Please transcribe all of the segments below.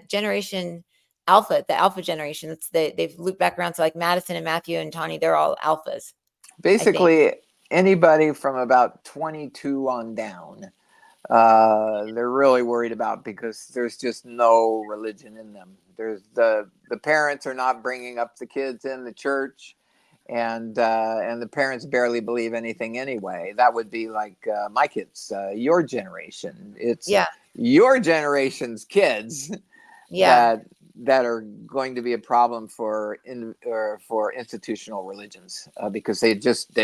generation Alpha, the Alpha generation. They've looped back around to like Madison and Matthew and Tawny. They're all alphas, I think. Basically, anybody from about 22 on down, they're really worried about, because there's just no religion in them. There's the parents are not bringing up the kids in the church, and the parents barely believe anything anyway. That would be like my kids, your generation. It's Yeah. your generation's kids Yeah. that are going to be a problem for institutional religions, because they just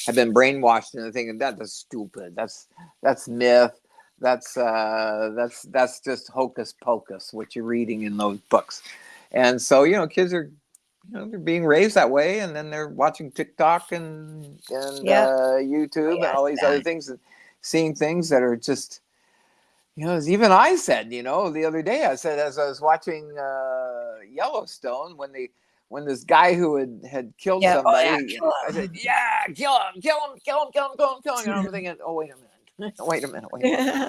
have been brainwashed into thinking that's stupid. That's myth. That's just hocus pocus, what you're reading in those books. And so, kids are, they're being raised that way, and then they're watching TikTok and Yep. YouTube Oh, and yeah, all it's these other bad. things, and seeing things that are just, as even I said, the other day, I said, as I was watching Yellowstone, when this guy who had killed Yeah. Oh yeah. somebody, Kill I said, them. yeah, kill him, kill him, kill him, kill him, kill him, kill him. And I'm thinking, oh, wait a minute. Wait a minute.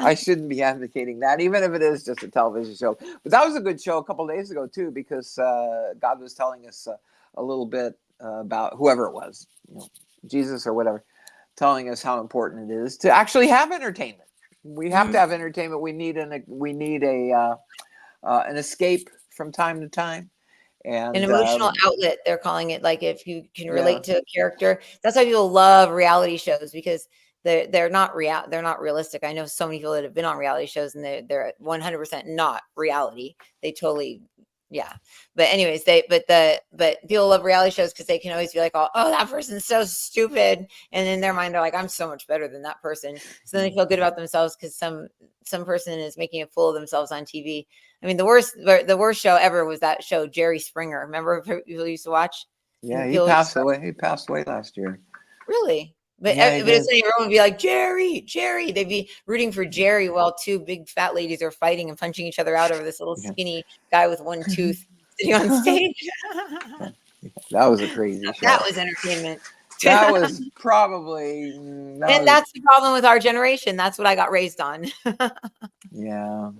I shouldn't be advocating that, even if it is just a television show. But that was a good show a couple of days ago, too, because God was telling us a little bit about whoever it was, Jesus or whatever, telling us how important it is to actually have entertainment. We have to have entertainment. We need an escape from time to time, An and emotional outlet, they're calling it. Like if you can yeah, relate to a character, that's why people love reality shows, because they're not they're not realistic. I know so many people that have been on reality shows and they're 100% not reality. They totally, yeah. But anyways, but people love reality shows because they can always be like, oh, that person's so stupid, and in their mind they're like, I'm so much better than that person. So then they feel good about themselves because some person is making a fool of themselves on TV. I mean, the worst show ever was that show Jerry Springer. Remember people used to watch, yeah. and He people used passed to, away. He passed away last year. really. Yeah, he But it's did. like everyone would be like, Jerry, Jerry. They'd be rooting for Jerry while two big fat ladies are fighting and punching each other out over this little Yeah. skinny guy with one tooth sitting on stage. That was a crazy That show. was entertainment. That was probably And that's the problem with our generation. That's what I got raised on. yeah.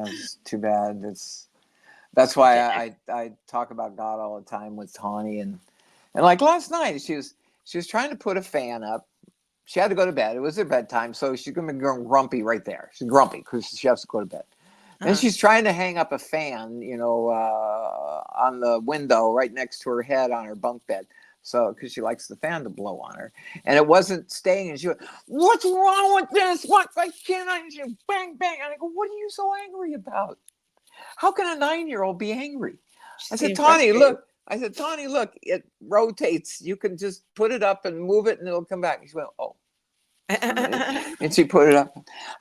It's too bad. That's why I talk about God all the time with Tawny, and like last night she was trying to put a fan up. She had to go to bed. It was her bedtime, so she's gonna be grumpy right there. She's grumpy because she has to go to bed. Then Uh-huh. she's trying to hang up a fan, on the window right next to her head on her bunk bed. So, because she likes the fan to blow on her, and it wasn't staying. And she went, "What's wrong with this? What? I can't." And she bang bang. And I go, "What are you so angry about? How can a 9-year-old be angry?" I She's said, getting "Tawny, frustrated. look." I said, "Tawny, look. It rotates. You can just put it up and move it, and it'll come back." And she went, "Oh." And she put it up.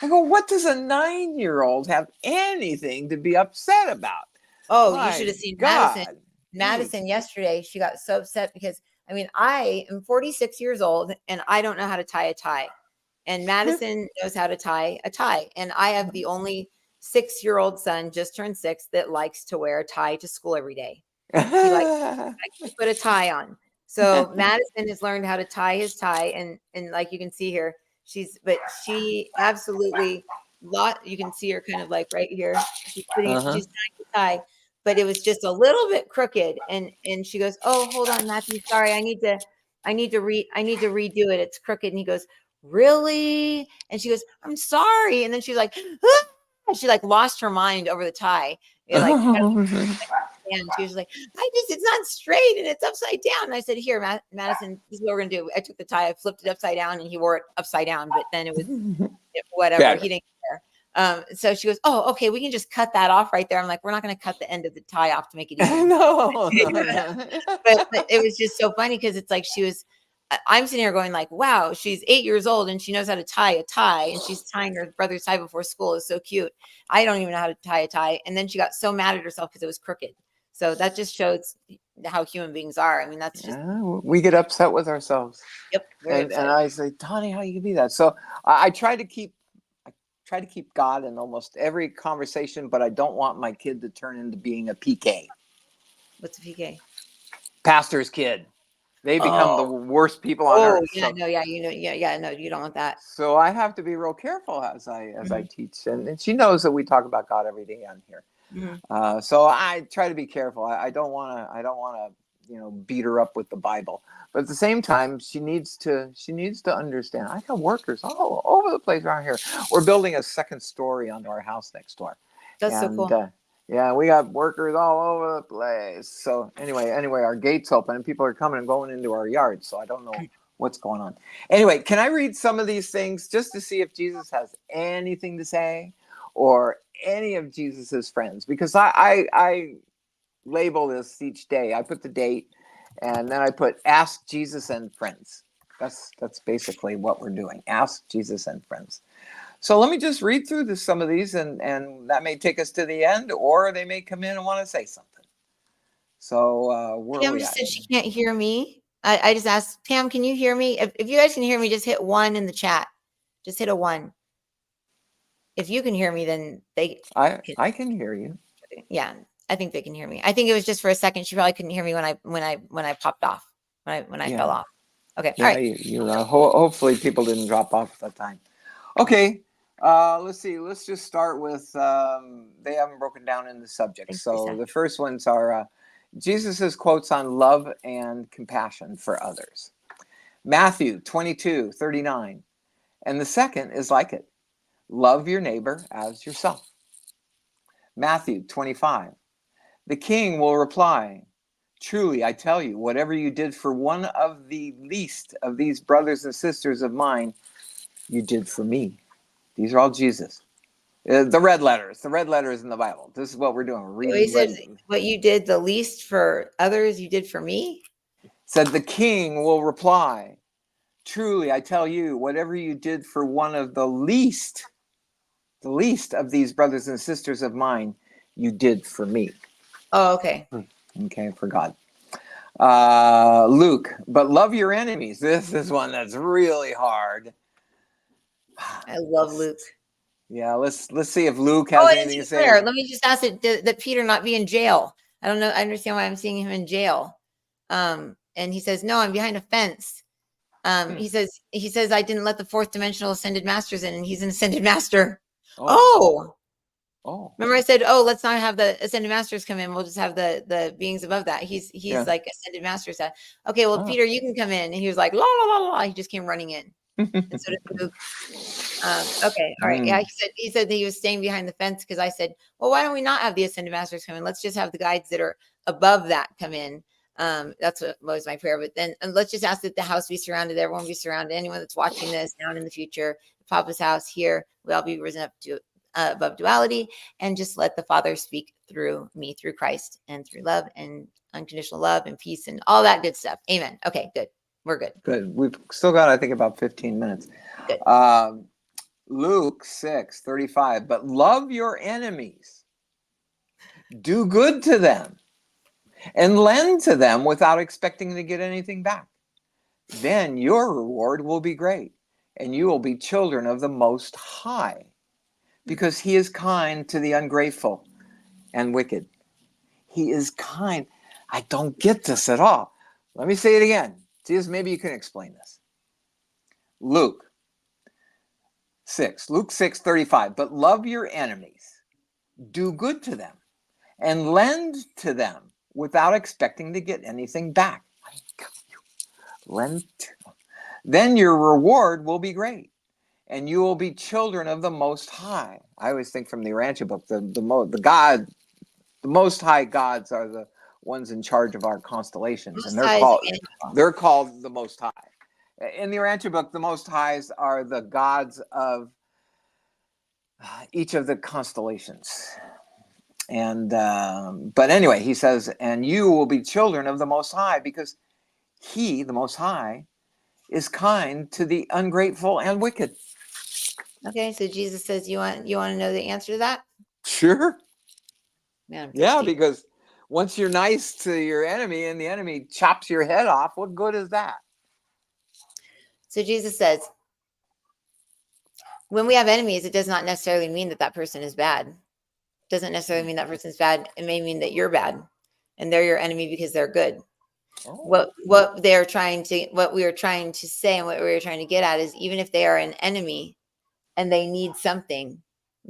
I go, "What does a 9-year-old have anything to be upset about?" Oh, you should My have seen Madison. God. Madison yesterday, she got so upset because I mean, I am 46 years old and I don't know how to tie a tie. And Madison knows how to tie a tie. And I have the only 6-year-old son, just turned 6, that likes to wear a tie to school every day. Likes to put a tie on. So Madison has learned how to tie his tie, and like you can see here, she absolutely you can see her kind of like right here. Uh-huh. She's tying the tie, but it was just a little bit crooked, and she goes, "Oh, hold on, Matthew, sorry, I need to redo it. It's crooked." And he goes, "Really?" And she goes, "I'm sorry." And then she's like, "Ah!" And she like lost her mind over the tie. It like had and she was like, it's not straight and it's upside down. And I said, here, Madison, this is what we're going to do. I took the tie, I flipped it upside down, and he wore it upside down, but then it was whatever. He Better. didn't care. So she goes, oh, okay, we can just cut that off right there. I'm like, we're not going to cut the end of the tie off to make it even. No. But it was just so funny because it's like I'm sitting here going like, wow, she's 8 years old and she knows how to tie a tie, and she's tying her brother's tie before school. Is so cute. I don't even know how to tie a tie. And then she got so mad at herself because it was crooked. So that just shows how human beings are. I mean, that's just, We get upset with ourselves. yep, very And upsetting. I say, "Tawny, how you can be that?" So I try to keep God in almost every conversation, but I don't want my kid to turn into being a PK, What's a PK? pastor's kid. They become the Oh, worst people on oh, earth. yeah, no, yeah, yeah, no, you don't want that. So I have to be real careful as I teach, and she knows that we talk about God every day on here. Mhm. So I try to be careful. I don't want to, beat her up with the Bible. But at the same time, she needs to understand. I got workers all over the place around here. We're building a second story onto our house next door, That's so and cool. yeah, we got workers all over the place. So anyway, our gate's open and people are coming and going into our yard. So I don't know what's going on. Anyway, can I read some of these things just to see if Jesus has anything to say, or any of Jesus's friends? Because I label this each day. I put the date, and then I put Ask Jesus and Friends. That's basically what we're doing. Ask Jesus and Friends. So let me just read through some of these, and that may take us to the end, or they may come in and want to say something. So where are Pam we just at? said she can't hear me. I just asked Pam, can you hear me? If you guys can hear me, just hit 1 in the chat. Just hit a 1. If you can hear me, then they can. I can hear you. Yeah, I think they can hear me. I think it was just for a second. She probably couldn't hear me when I popped off, when I fell Yeah. off. Okay, all Yeah, right. hopefully people didn't drop off at that time. Okay, let's see. Let's just start with, they haven't broken down in the subjects. Thanks, So Lisa. the first ones are Jesus's quotes on love and compassion for others. Matthew 22:39. And the second is like it. Love your neighbor as yourself. Matthew 25. The king will reply, truly, I tell you, whatever you did for one of the least of these brothers and sisters of mine, you did for me. These are all Jesus. The red letters in the Bible. This is what we're doing. We're He reading said, red. what you did the least for others, you did for me. Said the king will reply, truly, I tell you, whatever you did for one of the least of these brothers and sisters of mine, you did for me. Oh, okay. Okay, for God. Luke, but love your enemies. This is one that's really hard. I love Luke. Yeah, let's see if Luke Oh, has I didn't anything see to the say. prayer. Let me just ask that Peter not be in jail. I don't know. I understand why I'm seeing him in jail. And he says, no, I'm behind a fence. He says, I didn't let the fourth dimensional ascended masters in, and he's an ascended master. Oh, remember I said, oh, let's not have the ascended masters come in. We'll just have the beings above that. He's Yeah. like ascended master said, okay, well, Peter, you can come in. And he was like, la, la, la, la. He just came running in. And so did Luke. Okay. All right. Yeah. He said that he was staying behind the fence because I said, well, why don't we not have the ascended masters come in? Let's just have the guides that are above that come in. That's what was my prayer. But then let's just ask that the house be surrounded, everyone be surrounded, anyone that's watching this down in the future, Papa's house here, we all be risen up to above duality, and just let the Father speak through me, through Christ, and through love and unconditional love and peace and all that good stuff. Amen. Okay, good. We're good. Good. We've still got, I think, about 15 minutes. Good. Luke 6:35. But love your enemies. Do good to them and lend to them without expecting to get anything back. Then your reward will be great, and you will be children of the Most High, because he is kind to the ungrateful and wicked. He is kind. I don't get this at all. Let me say it again. Jesus, maybe you can explain this. Luke 6:35. But love your enemies. Do good to them and lend to them without expecting to get anything back. Lend to them. Then your reward will be great, and you will be children of the Most High. I always think from the Urantia book, the Most High gods are the ones in charge of our constellations, and they're called the Most High. In the Urantia book, the Most Highs are the gods of each of the constellations. And but anyway, he says, and you will be children of the Most High, because he, the Most High, is kind to the ungrateful and wicked. Okay, so Jesus says, you want to know the answer to that? Sure. Man, yeah, because once you're nice to your enemy and the enemy chops your head off, what good is that? So Jesus says, when we have enemies, it does not necessarily mean that that person is bad. It doesn't necessarily mean that person's bad. It may mean that you're bad, and they're your enemy because they're good. What we are trying to say, and what we were trying to get at is, even if they are an enemy and they need something,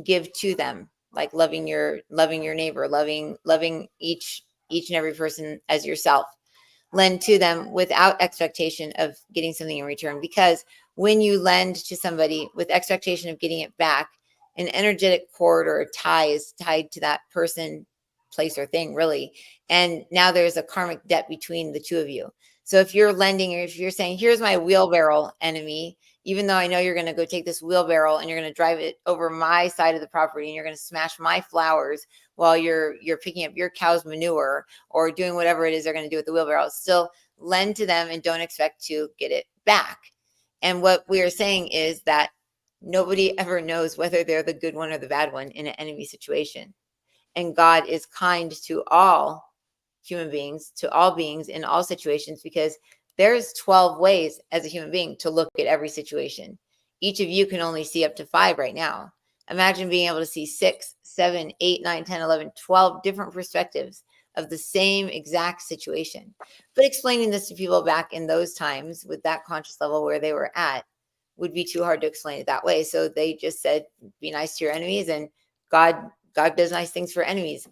give to them. like loving your neighbor, loving each and every person as yourself. Lend to them without expectation of getting something in return, because when you lend to somebody with expectation of getting it back, an energetic cord or a tie is tied to that person, place, or thing, really. And now there's a karmic debt between the two of you. So if you're lending, or if you're saying, here's my wheelbarrow, enemy, even though I know you're going to go take this wheelbarrow and you're going to drive it over my side of the property and you're going to smash my flowers while you're picking up your cow's manure or doing whatever it is they're going to do with the wheelbarrow, still lend to them and don't expect to get it back. And what we are saying is that nobody ever knows whether they're the good one or the bad one in an enemy situation. And God is kind to all human beings, to all beings in all situations, because there's 12 ways as a human being to look at every situation. Each of you can only see up to 5 right now. Imagine being able to see 6, 7, 8, 9, 10, 11, 12 different perspectives of the same exact situation. But explaining this to people back in those times with that conscious level where they were at would be too hard to explain it that way. So they just said, be nice to your enemies, and God does nice things for enemies.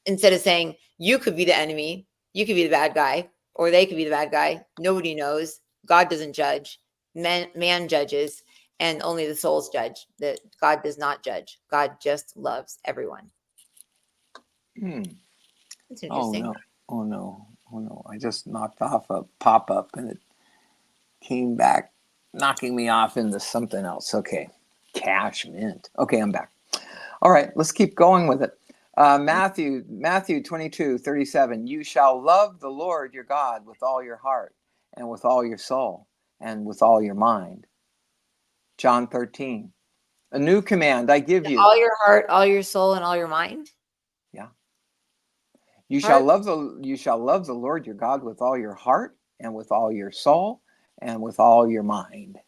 Instead of saying you could be the enemy, you could be the bad guy, or they could be the bad guy. Nobody knows. God doesn't judge. Man judges, and only the souls judge. That God does not judge. God just loves everyone. It's Oh interesting. no! Oh no! Oh no! I just knocked off a pop-up and it came back, knocking me off into something else. Okay, cash mint. Okay, I'm back. All right, let's keep going with it. Matthew 22:37. You shall love the Lord your God with all your heart and with all your soul and with all your mind. John 13. A new command I give you. All your heart, all your soul, and all your mind. Yeah. You shall Heart. love the Lord your God with all your heart and with all your soul and with all your mind.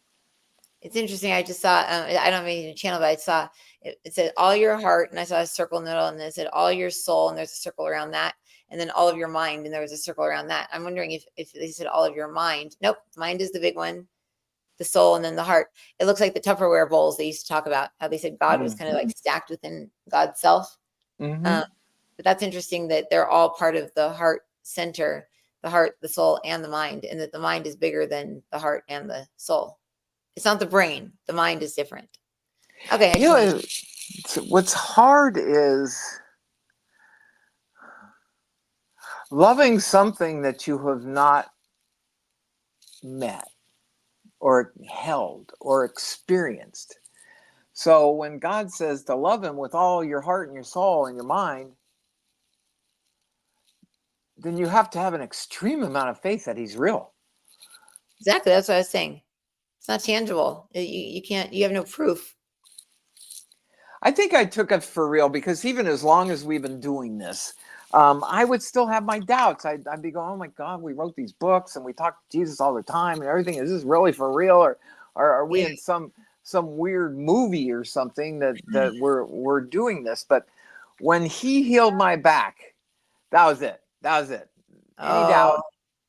It's interesting. I just saw. I don't have any channel, but I saw it said all your heart, and I saw a circle in the middle, and it said all your soul, and there's a circle around that, and then all of your mind, and there was a circle around that. I'm wondering if they said all of your mind. Nope, mind is the big one, the soul, and then the heart. It looks like the Tupperware bowls they used to talk about, how they said God was kind of like stacked within God's self. Mm-hmm. But that's interesting that they're all part of the heart center, the heart, the soul, and the mind, and that the mind is bigger than the heart and the soul. It's not the brain. The mind is different. Okay. What's hard is loving something that you have not met or held or experienced. So when God says to love him with all your heart and your soul and your mind, then you have to have an extreme amount of faith that he's real. Exactly. That's what I was saying. It's not tangible. You can't, you have no proof. I think I took it for real because even as long as we've been doing this, I would still have my doubts. I'd be going, oh my God, we wrote these books and we talk to Jesus all the time and everything. Is this really for real? Or are we in some weird movie or something that we're doing this? But when he healed my back, that was it. That was it.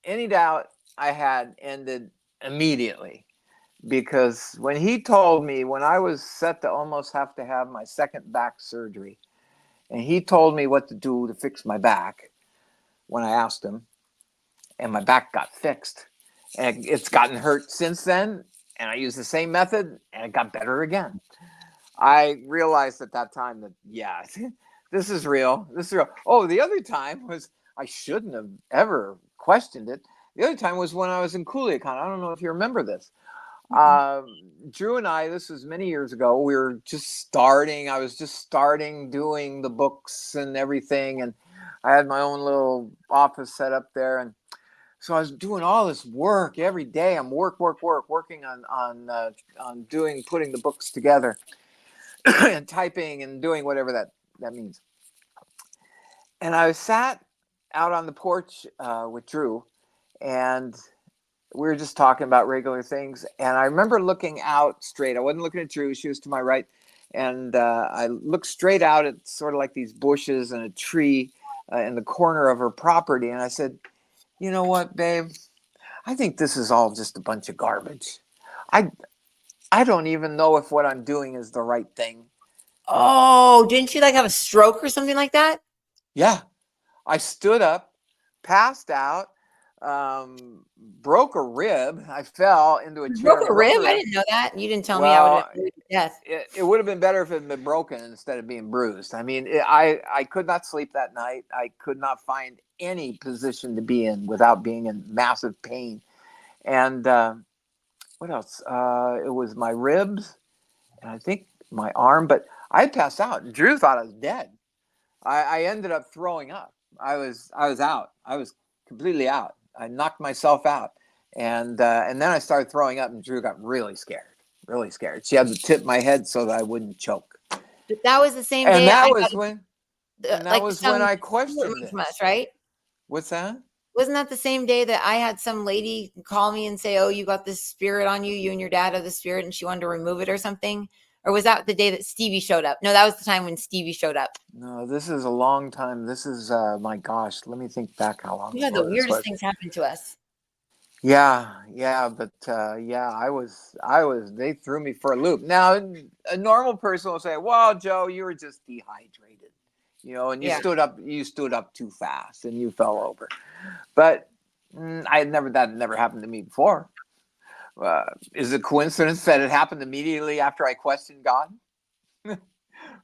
Any doubt I had ended immediately. Because when he told me, when I was set to almost have to have my second back surgery, and he told me what to do to fix my back when I asked him, and my back got fixed. And it's gotten hurt since then, and I used the same method, and it got better again. I realized at that time that, yeah, this is real. This is real. Oh, the other time was, I shouldn't have ever questioned it. The other time was when I was in Culiacan. I don't know if you remember this. Drew and I, this was many years ago, we were just starting. I was just starting doing the books and everything. And I had my own little office set up there. And so I was doing all this work every day. I'm working on putting the books together and typing and doing whatever that means. And I sat out on the porch with Drew, and we were just talking about regular things. And I remember looking out straight. I wasn't looking at Drew. She was to my right. And I looked straight out at sort of like these bushes and a tree in the corner of her property. And I said, you know what, babe? I think this is all just a bunch of garbage. I don't even know if what I'm doing is the right thing. Oh, didn't you like have a stroke or something like that? Yeah. I stood up, passed out, broke a rib. I fell into a You chair broke and a broke a rib? I rib. didn't know that. You didn't tell me. I would have Well, been bleeding to death. it would have been better if it had been broken instead of being bruised. I mean, I could not sleep that night. I could not find any position to be in without being in massive pain. And what else? It was my ribs and I think my arm, but I passed out. Drew thought I was dead. I ended up throwing up. I was out. I was completely out. I knocked myself out, and then I started throwing up, and Drew got really scared. Really scared. She had to tip my head so that I wouldn't choke. But that was the same And day I that got was when, and that like was when some I spirit questioned moved from this. us, right? What's that? Wasn't that the same day that I had some lady call me and say, "Oh, you got this spirit on you. You and your dad have the spirit," and she wanted to remove it or something? Or was that the day that Stevie showed up? No, that was the time when Stevie showed up. No, this is a long time. This is my gosh. Let me think back how long You had the ago this weirdest was. things happen to us. Yeah, but yeah, I was. They threw me for a loop. Now, a normal person will say, "Well, Joe, you were just dehydrated, you know, and Yeah. you stood up too fast, and you fell over." But that had never happened to me before. Is it a coincidence that it happened immediately after I questioned God?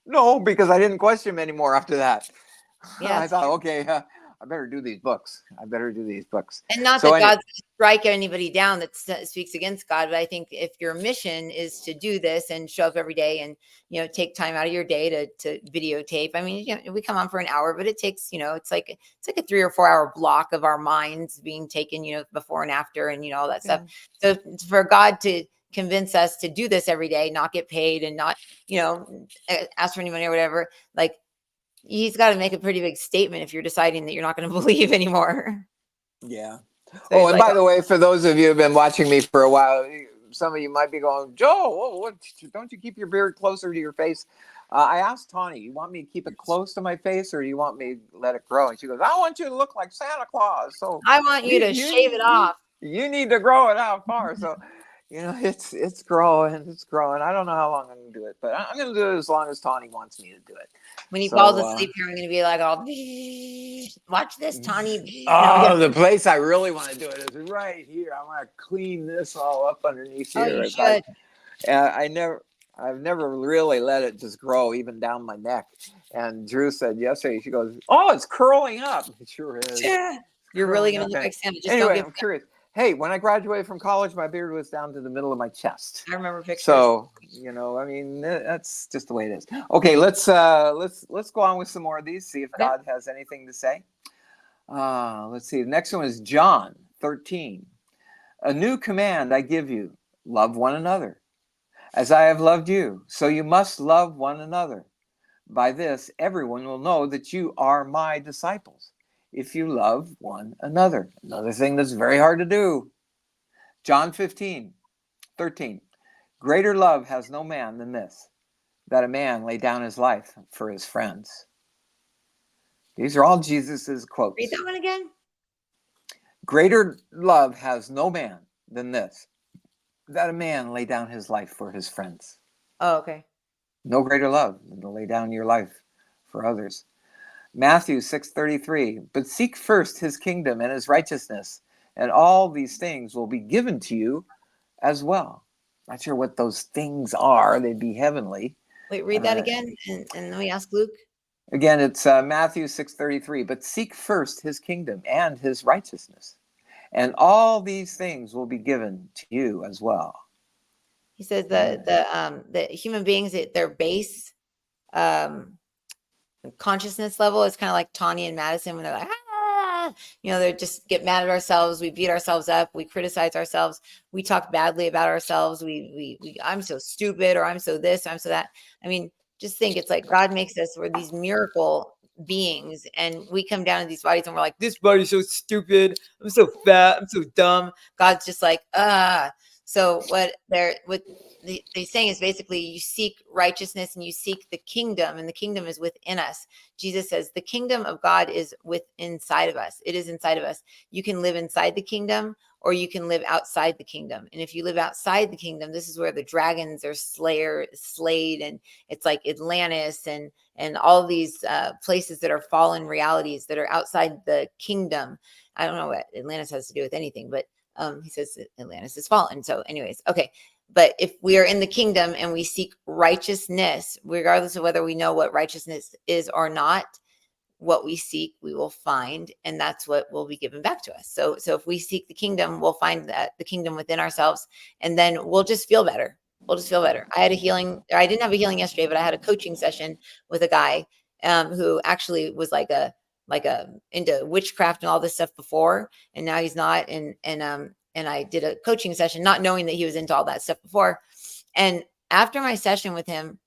No, because I didn't question him anymore after that. Yeah, I it's thought, true. okay, I better do these books. I better do these books. And not So that anyway, God's gonna strike anybody down that speaks against God, but I think if your mission is to do this and show up every day and, take time out of your day to videotape. I mean, we come on for an hour, but it takes, it's like a 3 or 4 hour block of our minds being taken, before and after and, all that stuff. yeah. So for God to convince us to do this every day, not get paid and not, ask for any money or whatever, like he's got to make a pretty big statement if you're deciding that you're not going to believe anymore. Yeah. So Oh, he's and like, by the way, for those of you who've been watching me for a while, some of you might be going, Joe, what, don't you keep your beard closer to your face? I asked Tawny, you want me to keep it close to my face or do you want me to let it grow? And she goes, I want you to look like Santa Claus. So I want you to shave it off. you need to grow it out far. So, it's growing. It's growing. I don't know how long I'm going to do it, but I'm going to do it as long as Tawny wants me to do it. When he falls So, asleep here, I'm going to be like, "Oh, watch this, Tawny." No, I'm oh, kidding. the place I really want to do it is right here. I want to clean this all up underneath Oh, here. you should. I've never really let it just grow even down my neck. And Drew said yesterday, she goes, "Oh, it's curling up." It sure is. Yeah. You're really Curling going to up. look like Santa. Just don't Anyway, give. I'm curious. Hey, when I graduated from college, my beard was down to the middle of my chest. I remember pictures. So, I mean, that's just the way it is. Okay, let's go on with some more of these. See if Okay. God has anything to say. Let's see. The next one is John 13. A new command I give you: love one another. As I have loved you, so you must love one another. By this, everyone will know that you are my disciples, if you love one another. Another thing that's very hard to do. John 15:13. Greater love has no man than this, that a man lay down his life for his friends. These are all Jesus's Read quotes. that one again. Greater love has no man than this, that a man lay down his life for his friends. Oh, okay. No greater love than to lay down your life for others. Matthew 6:33. But seek first his kingdom and his righteousness, and all these things will be given to you as well. Not sure what those things are. They'd be heavenly. Wait, read that again, and let me ask Luke. Again, it's Matthew 6:33. But seek first his kingdom and his righteousness, and all these things will be given to you as well. He says the human beings at their base consciousness level is kind of like Tawny and Madison when they're like, they just get mad at ourselves. We beat ourselves up. We criticize ourselves. We talk badly about ourselves. We I'm so stupid, or I'm so this, I'm so that. I mean, just think it's like God makes us, we're these miracle beings, and we come down to these bodies and we're like, this body's so stupid. I'm so fat. I'm so dumb. God's just like, So what they're saying is basically you seek righteousness and you seek the kingdom, and the kingdom is within us. Jesus says the kingdom of God is inside of us. It is inside of us. You can live inside the kingdom, or you can live outside the kingdom. And if you live outside the kingdom, this is where the dragons are slayed, and it's like Atlantis and all these places that are fallen realities that are outside the kingdom. I don't know what Atlantis has to do with anything, but he says Atlantis is fallen. So anyways, okay. But if we are in the kingdom and we seek righteousness, regardless of whether we know what righteousness is or not, what we seek, we will find, and that's what will be given back to us. So if we seek the kingdom, we'll find that the kingdom within ourselves, and then we'll just feel better. We'll just feel better. I had a healing, or I didn't have a healing yesterday, but I had a coaching session with a guy who actually was like a into witchcraft and all this stuff before, and now he's not. And I did a coaching session, not knowing that he was into all that stuff before. And after my session with him,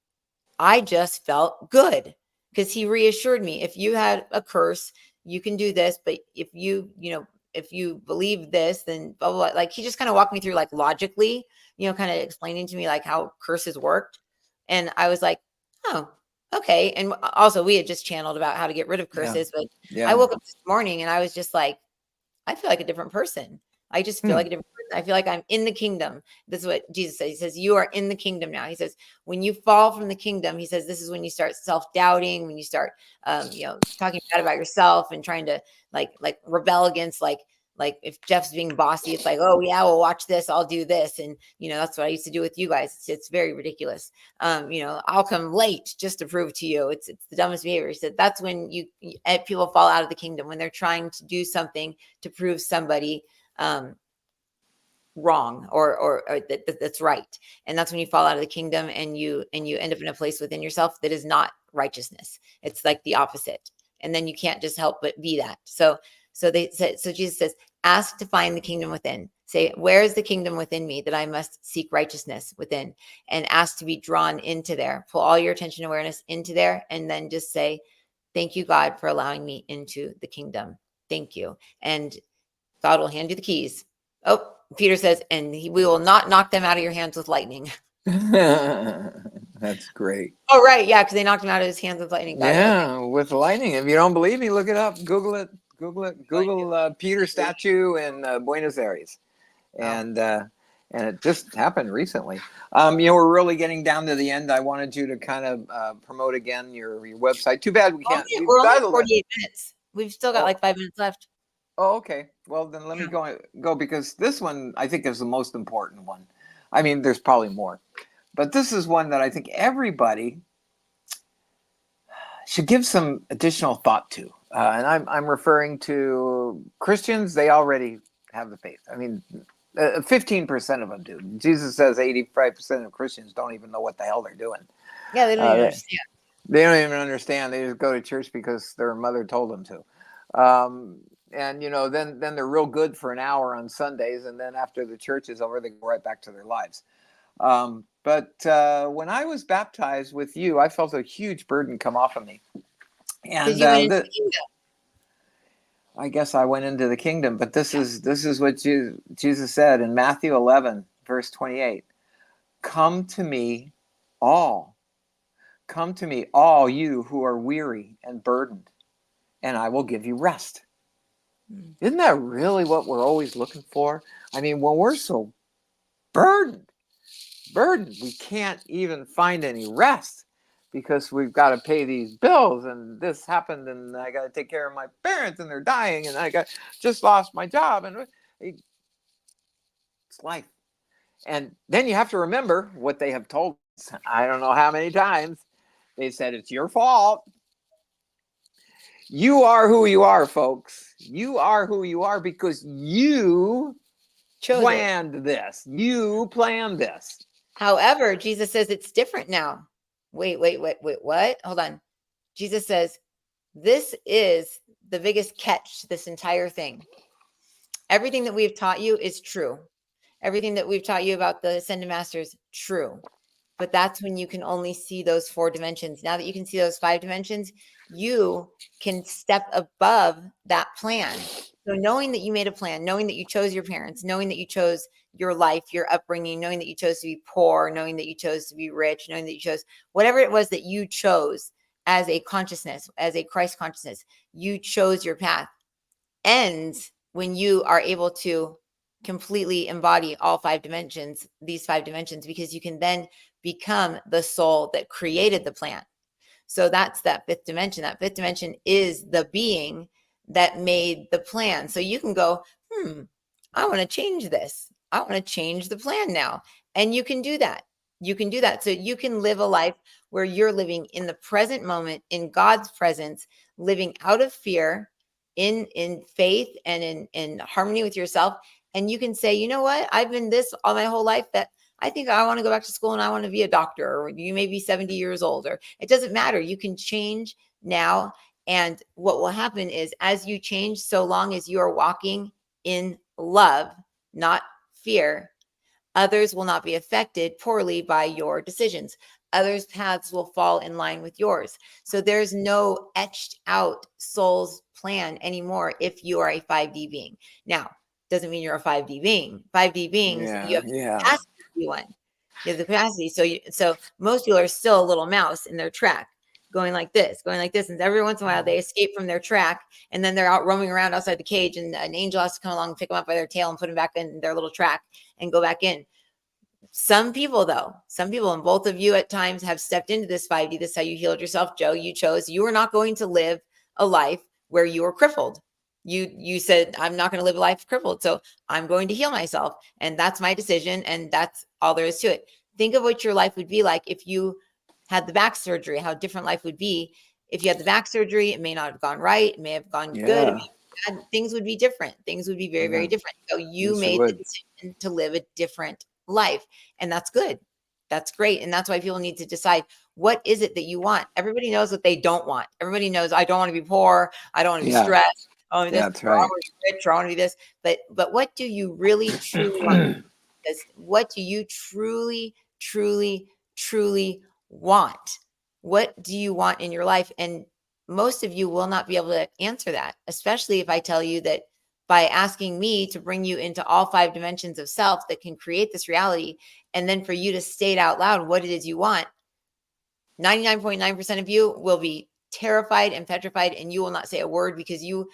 I just felt good, because he reassured me, if you had a curse, you can do this, but if you believe this, then blah, blah, blah. Like, he just kind of walked me through, like, logically, kind of explaining to me like how curses worked. And I was like, oh, okay. And also, we had just channeled about how to get rid of curses, but I woke up this morning and I was just like, I feel like a different person. I just feel like a different person. I feel like I'm in the kingdom. This is what Jesus says. He says, you are in the kingdom now. He says, when you fall from the kingdom, he says, this is when you start self-doubting, when you start, talking bad about yourself and trying to like rebel against, like if Jeff's being bossy, it's like, oh yeah, well, watch this, I'll do this. And, that's what I used to do with you guys. It's very ridiculous. I'll come late just to prove to you. It's the dumbest behavior. He said, that's when people fall out of the kingdom, when they're trying to do something to prove somebody wrong or that's right. And that's when you fall out of the kingdom, and you end up in a place within yourself that is not righteousness. It's like the opposite. And then you can't just help but be that. So Jesus says, ask to find the kingdom within. Say, where is the kingdom within me that I must seek righteousness within? And ask to be drawn into there. Pull all your attention and awareness into there, and then just say, thank you, God, for allowing me into the kingdom. Thank you. And God will hand you the keys. Oh, Peter says, and we will not knock them out of your hands with lightning. That's great. Oh, right. Yeah, because they knocked him out of his hands with lightning. With lightning. If you don't believe me, look it up. Google it. Google Peter statue in Buenos Aires. And it just happened recently. We're really getting down to the end. I wanted you to kind of promote again your website. Too bad we can't. We're only 48 minutes. We've still got like 5 minutes left. Oh, okay. Well, then let me go because this one I think is the most important one. I mean, there's probably more, but this is one that I think everybody should give some additional thought to. And I'm referring to Christians. They already have the faith. I mean, 15% of them do. Jesus says 85% of Christians don't even know what the hell they're doing. Yeah, they don't even understand. They don't even understand. They just go to church because their mother told them to. And then they're real good for an hour on Sundays, and then after the church is over, they go right back to their lives. But when I was baptized with you, I felt a huge burden come off of me. And I guess I went into the kingdom. But this is what Jesus said in Matthew 11, verse 28. Come to me, all you who are weary and burdened, and I will give you rest. Isn't that really what we're always looking for? I mean, when we're so burdened, we can't even find any rest because we've got to pay these bills, and this happened, and I got to take care of my parents, and they're dying, and I just lost my job, and it's life. And then you have to remember what they have told us. I don't know how many times they said it's your fault. You are who you are, folks. You are who you are because you planned this. You planned this. However, Jesus says it's different now. Wait, what? Hold on. Jesus says, this is the biggest catch to this entire thing. Everything that we've taught you is true. Everything that we've taught you about the Ascended Masters, true. But that's when you can only see those 4 dimensions. Now that you can see those 5 dimensions, you can step above that plan. So knowing that you made a plan, knowing that you chose your parents, knowing that you chose your life, your upbringing, knowing that you chose to be poor, knowing that you chose to be rich, knowing that you chose whatever it was that you chose as a consciousness, as a Christ consciousness, you chose your path. Ends when you are able to completely embody all 5 dimensions, these 5 dimensions, because you can then become the soul that created the plan. So that's that fifth dimension. That fifth dimension is the being that made the plan. So you can go, I want to change this. I want to change the plan now. And you can do that. You can do that. So you can live a life where you're living in the present moment, in God's presence, living out of fear, in faith and in harmony with yourself. And you can say, you know what? I've been this all my whole life, that I think I want to go back to school and I want to be a doctor, or you may be 70 years old, or it doesn't matter. You can change now. And what will happen is, as you change, so long as you are walking in love, not fear, others will not be affected poorly by your decisions. Others' paths will fall in line with yours. So there's no etched out soul's plan anymore if you are a 5D being. Now, doesn't mean you're a 5D being. 5D beings, you Yeah, have the yeah. capacity to be one. You have the capacity. So most people are still a little mouse in their track, going like this, and every once in a while they escape from their track, and then they're out roaming around outside the cage, and an angel has to come along and pick them up by their tail and put them back in their little track and go back in. Some people, and both of you at times have stepped into this 5D. This is how you healed yourself, Joe. You chose, you were not going to live a life where you were crippled. You said, I'm not going to live a life crippled, so I'm going to heal myself, and that's my decision, and that's all there is to it. Think of what your life would be like if you had the back surgery, how different life would be. If you had the back surgery, it may not have gone right, it may have gone good, it may have bad. Things would be different. Things would be very, very different. So you Yes, it made the would. decision to live a different life, and that's good. That's great. And that's why people need to decide, what is it that you want? Everybody knows what they don't want. Everybody knows, I don't want to be poor, I don't want to be Yeah, stressed, I want to be this, that's or I right. want to be rich, or I want to be this. But what do you really truly want? Because what do you truly, truly, truly want? What do you want in your life? And most of you will not be able to answer that, especially if I tell you that by asking me to bring you into all 5 dimensions of self that can create this reality, and then for you to state out loud what it is you want, 99.9% of you will be terrified and petrified, and you will not say a word, because you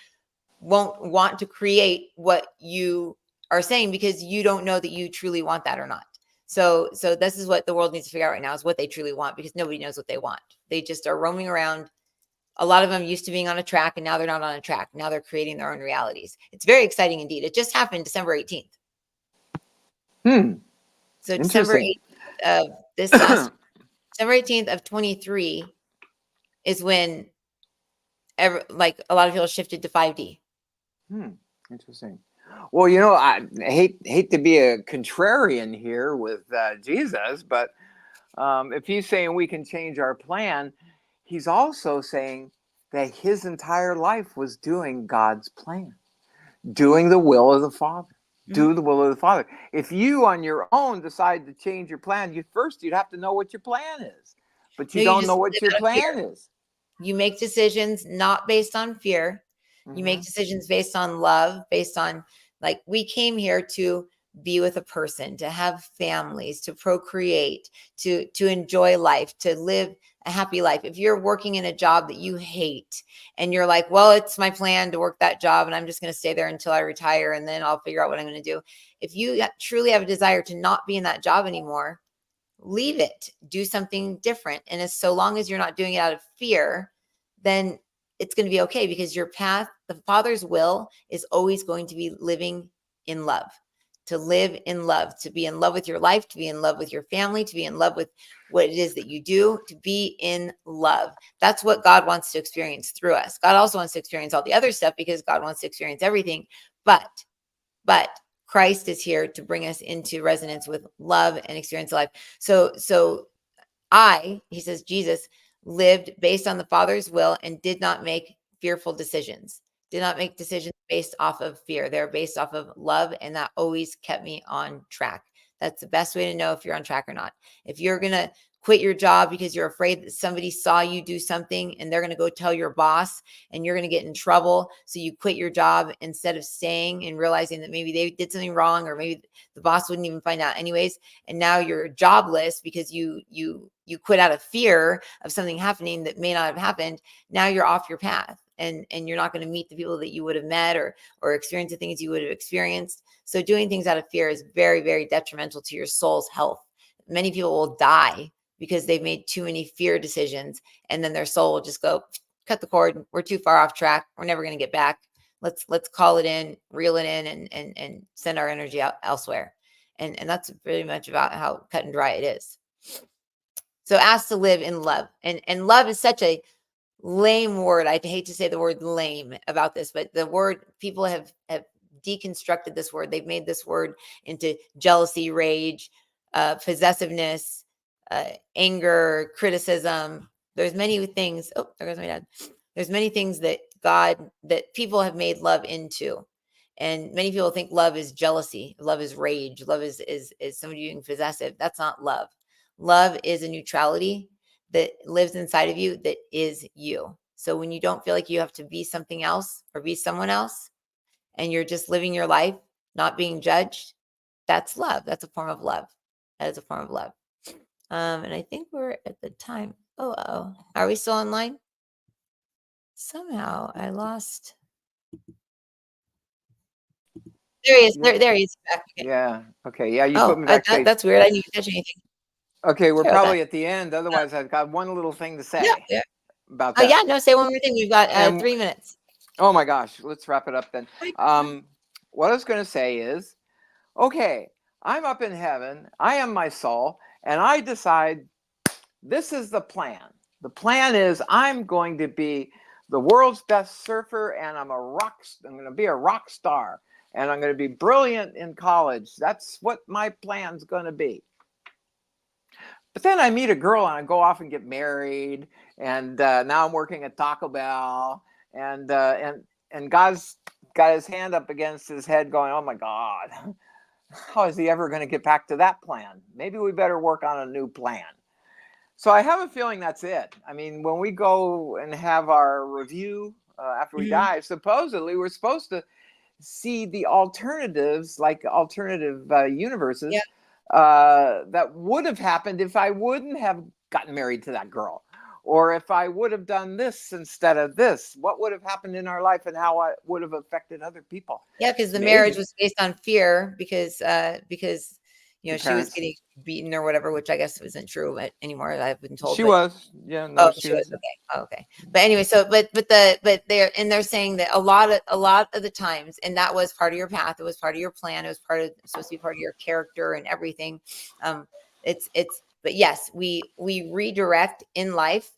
won't want to create what you are saying, because you don't know that you truly want that or not. So this is what the world needs to figure out right now, is what they truly want, because nobody knows what they want. They just are roaming around. A lot of them used to being on a track, and now they're not on a track. Now they're creating their own realities. It's very exciting indeed. It just happened December 18th. So December Interesting. 18th of this last, December 18th of 23 is when like a lot of people shifted to 5D. Interesting. Well, you know, I hate to be a contrarian here with Jesus, but if he's saying we can change our plan, he's also saying that his entire life was doing God's plan, doing the will of the Father. Do the will of the Father. If you on your own decide to change your plan, you'd have to know what your plan is. But you No, you don't know just what live your out of fear. plan is. You make decisions not based on fear. You make decisions based on love, based on, like, we came here to be with a person, to have families, to procreate, to enjoy life, to live a happy life. If you're working in a job that you hate and you're like, well, it's my plan to work that job and I'm just going to stay there until I retire and then I'll figure out what I'm going to do. If you truly have a desire to not be in that job anymore, leave it, do something different. And as so long as you're not doing it out of fear, then it's going to be okay, because your path, the Father's will, is always going to be living in love, to live in love, to be in love with your life, to be in love with your family, to be in love with what it is that you do, to be in love. That's what God wants to experience through us. God also wants to experience all the other stuff, because God wants to experience everything. But Christ is here to bring us into resonance with love and experience life. So he says, Jesus lived based on the Father's will and did not make fearful decisions, did not make decisions based off of fear. They're based off of love. And that always kept me on track. That's the best way to know if you're on track or not. If you're going to quit your job because you're afraid that somebody saw you do something and they're going to go tell your boss and you're going to get in trouble, so you quit your job instead of staying and realizing that maybe they did something wrong, or maybe the boss wouldn't even find out anyways, and now you're jobless because you quit out of fear of something happening that may not have happened. Now you're off your path. and you're not going to meet the people that you would have met or experience the things you would have experienced. So doing things out of fear is very, very detrimental to your soul's health. Many people will die because they've made too many fear decisions, and then their soul will just go, cut the cord. We're too far off track. We're never going to get back. Let's call it in, reel it in, and send our energy out elsewhere. And that's pretty much about how cut and dry it is. So ask to live in love. And love is such a lame word. I hate to say the word lame about this, but the word, people have deconstructed this word. They've made this word into jealousy, rage, possessiveness, anger, criticism. There's many things. Oh, there goes my dad. There's many things that people have made love into. And many people think love is jealousy. Love is rage. Love is somebody being possessive. That's not love. Love is a neutrality that lives inside of you that is you. So when you don't feel like you have to be something else or be someone else, and you're just living your life, not being judged, that's love. That's a form of love. That is a form of love. And I think we're at the time. Oh, are we still online? Somehow I lost. There he is. There he is. Back again. Yeah. Okay. Yeah. You put me backstage. That's weird. I didn't even touch anything. Okay. We're probably at the end. Otherwise, I've got one little thing to say about that. Oh, yeah. No, say one more thing. We've got 3 minutes. Oh, my gosh. Let's wrap it up then. What I was going to say is, okay, I'm up in heaven. I am my soul. And I decide this is the plan. The plan is I'm going to be the world's best surfer, and I'm going to be a rock star, and I'm going to be brilliant in college. That's what my plan's going to be. But then I meet a girl and I go off and get married, and now I'm working at Taco Bell, and God's got his hand up against his head going, oh my God, how is he ever going to get back to that plan? Maybe we better work on a new plan. So I have a feeling that's it. I mean, when we go and have our review after we die, supposedly we're supposed to see the alternatives, like alternative universes that would have happened if I wouldn't have gotten married to that girl, or if I would have done this instead of this. What would have happened in our life and how it would have affected other people. Yeah, because the marriage was based on fear because you know, she was getting beaten or whatever, which I guess isn't true anymore. I've been told she was. Yeah. No, she was. Okay. Oh, okay. But anyway, so but they're saying that a lot of the times, and that was part of your path. It was part of your plan. It was supposed to be part of your character and everything. But yes, we redirect in life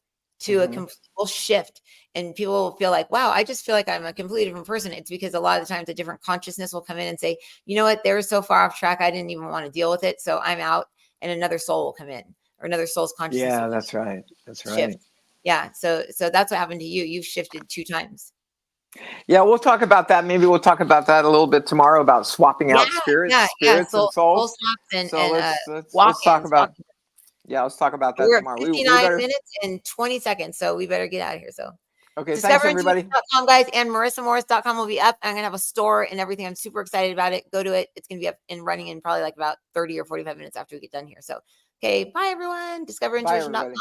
to a complete shift, and people will feel like, wow, I just feel like I'm a completely different person. It's because a lot of the times a different consciousness will come in and say, you know what, they were so far off track, I didn't even want to deal with it, so I'm out, and another soul will come in, or another soul's consciousness. Yeah, that's right. That's right. Shift. Yeah, so that's what happened to you. You've shifted 2 times. Yeah, we'll talk about that. Maybe we'll talk about that a little bit tomorrow, about swapping out spirits and souls. Soul swaps let's talk about. Yeah, let's talk about that tomorrow. 59 minutes and 20 seconds, so we better get out of here. So, okay, thanks everybody. Guys, and MarisaMoris.com will be up. I'm gonna have a store and everything. I'm super excited about it. Go to it. It's gonna be up and running in probably like about 30 or 45 minutes after we get done here. So, okay, bye everyone. DiscoverIntuition.com.